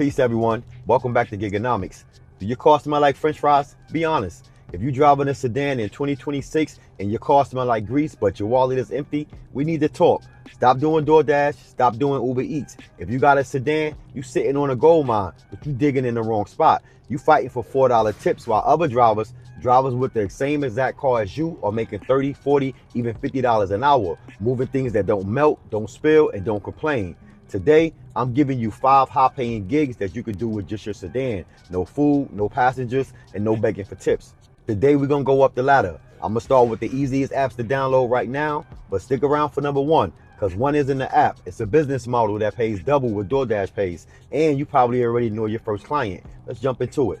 Peace, everyone. Welcome back to Giganomics. Do your car smell like French fries? Be honest. If you're driving a sedan in 2026 and your car smells like grease, but your wallet is empty, we need to talk. Stop doing DoorDash. Stop doing Uber Eats. If you got a sedan, you sitting on a gold mine, but you digging in the wrong spot. You fighting for $4 tips while other drivers with the same exact car as you are making $30, $40, even $50 an hour, moving things that don't melt, don't spill, and don't complain. Today, I'm giving you 5 high-paying gigs that you could do with just your sedan. No food, no passengers, and no begging for tips. Today, we're going to go up the ladder. I'm going to start with the easiest apps to download right now, but stick around for number 1, because one isn't an app. It's a business model that pays double what DoorDash pays, and you probably already know your first client. Let's jump into it.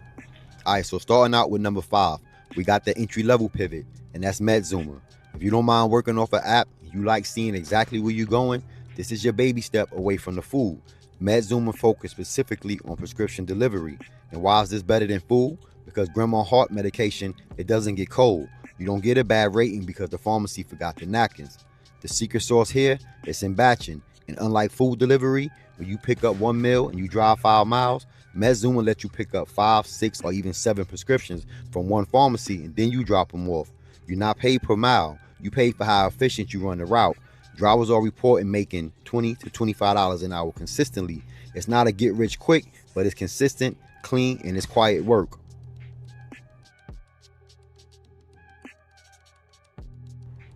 All right, so starting out with number 5, we got the entry-level pivot, and that's MedZoomer. If you don't mind working off an app, you like seeing exactly where you're going, this is your baby step away from the food. MedZoomer focus specifically on prescription delivery. And why is this better than food? Because grandma heart medication, it doesn't get cold. You don't get a bad rating because the pharmacy forgot the napkins. The secret sauce here is in batching. And unlike food delivery, when you pick up 1 meal and you drive 5 miles, MedZoomer lets you pick up 5, 6, or even 7 prescriptions from one pharmacy and then you drop them off. You're not paid per mile. You pay for how efficient you run the route. Drivers are reporting making $20 to $25 an hour consistently. It's not a get rich quick, but it's consistent, clean, and it's quiet work.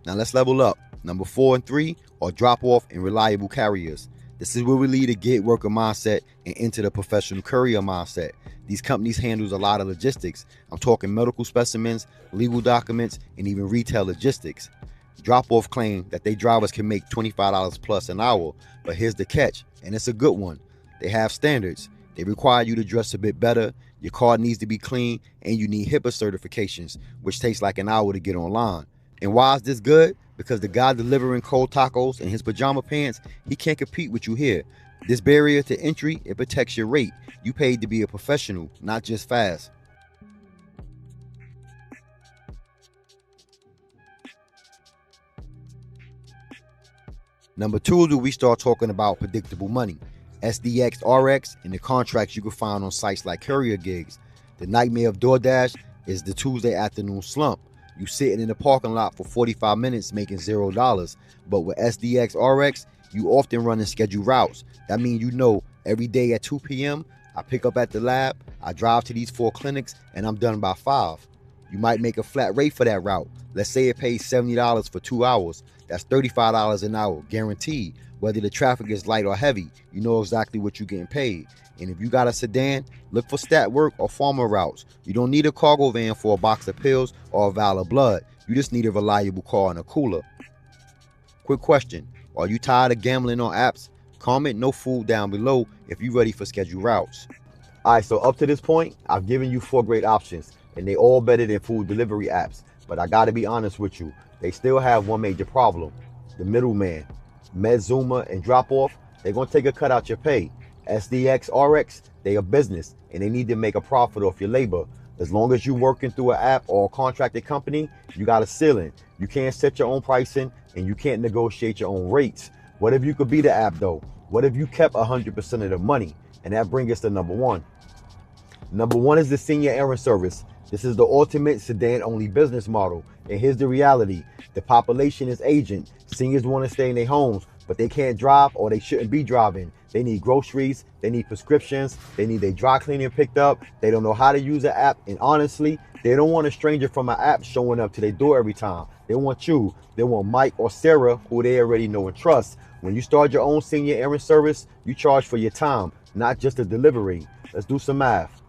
Now let's level up. Number 4 and 3 are drop off and reliable carriers. This is where we leave the gig worker mindset and into the professional courier mindset. These companies handles a lot of logistics. I'm talking medical specimens, legal documents, and even retail logistics. Drop-off claim that they drivers can make $25 plus an hour, but here's the catch, and it's a good one. They have standards. They require you to dress a bit better, your car needs to be clean, and you need HIPAA certifications, which takes like an hour to get online. And why is this good? Because the guy delivering cold tacos in his pajama pants, he can't compete with you here. This barrier to entry, it protects your rate. You paid to be a professional, not just fast. Number 2 is where we start talking about predictable money. SDX, RX, and the contracts you can find on sites like courier gigs. The nightmare of DoorDash is the Tuesday afternoon slump. You sitting in the parking lot for 45 minutes making $0. But with SDX, RX, you often running scheduled routes. That means you know every day at 2 p.m., I pick up at the lab, I drive to these 4 clinics, and I'm done by 5. You might make a flat rate for that route. Let's say it pays $70 for 2 hours. That's $35 an hour, guaranteed. Whether the traffic is light or heavy, you know exactly what you're getting paid. And if you got a sedan, look for stat work or farmer routes. You don't need a cargo van for a box of pills or a vial of blood. You just need a reliable car and a cooler. Quick question, are you tired of gambling on apps? Comment no food down below if you're ready for scheduled routes. All right, so up to this point, I've given you 4 great options, and they all better than food delivery apps. But I gotta be honest with you, they still have one major problem: the middleman. MedZoomer and drop off, they're gonna take a cut out your pay. SDX, RX, they a business and they need to make a profit off your labor. As long as you're working through an app or a contracted company, you got a ceiling. You can't set your own pricing and you can't negotiate your own rates. What if you could be the app though? What if you kept 100% of the money? And that brings us to number 1. Number 1 is the senior errand service. This is the ultimate sedan-only business model. And here's the reality. The population is aging. Seniors want to stay in their homes, but they can't drive or they shouldn't be driving. They need groceries, they need prescriptions, they need their dry cleaning picked up, they don't know how to use an app, and honestly, they don't want a stranger from an app showing up to their door every time. They want you. They want Mike or Sarah, who they already know and trust. When you start your own senior errand service, you charge for your time, not just the delivery. Let's do some math.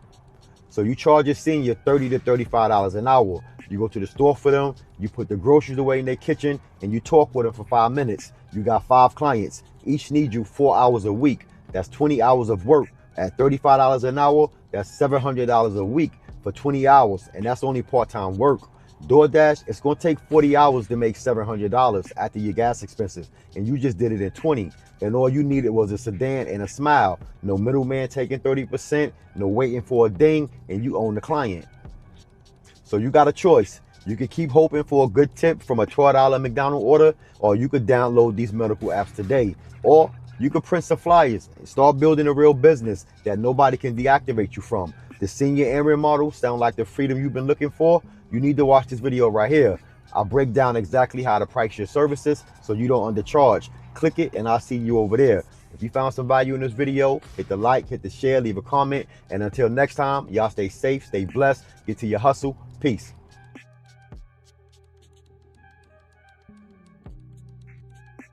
So you charge your senior $30 to $35 an hour. You go to the store for them, you put the groceries away in their kitchen, and you talk with them for 5 minutes. You got 5 clients. Each need you 4 hours a week. That's 20 hours of work. At $35 an hour, that's $700 a week for 20 hours, and that's only part-time work. DoorDash, it's going to take 40 hours to make $700 after your gas expenses, and you just did it in 20. And all you needed was a sedan and a smile. No middleman taking 30%, no waiting for a ding, and you own the client. So you got a choice. You can keep hoping for a good tip from a $12 McDonald's order, or you could download these medical apps today. Or You can print some flyers and start building a real business that nobody can deactivate you from. The senior errand model sound like the freedom you've been looking for? You need to watch this video right here. I'll break down exactly how to price your services so you don't undercharge. Click it and I'll see you over there. If you found some value in this video, hit the like, hit the share, leave a comment. And until next time, y'all stay safe, stay blessed, get to your hustle. Peace.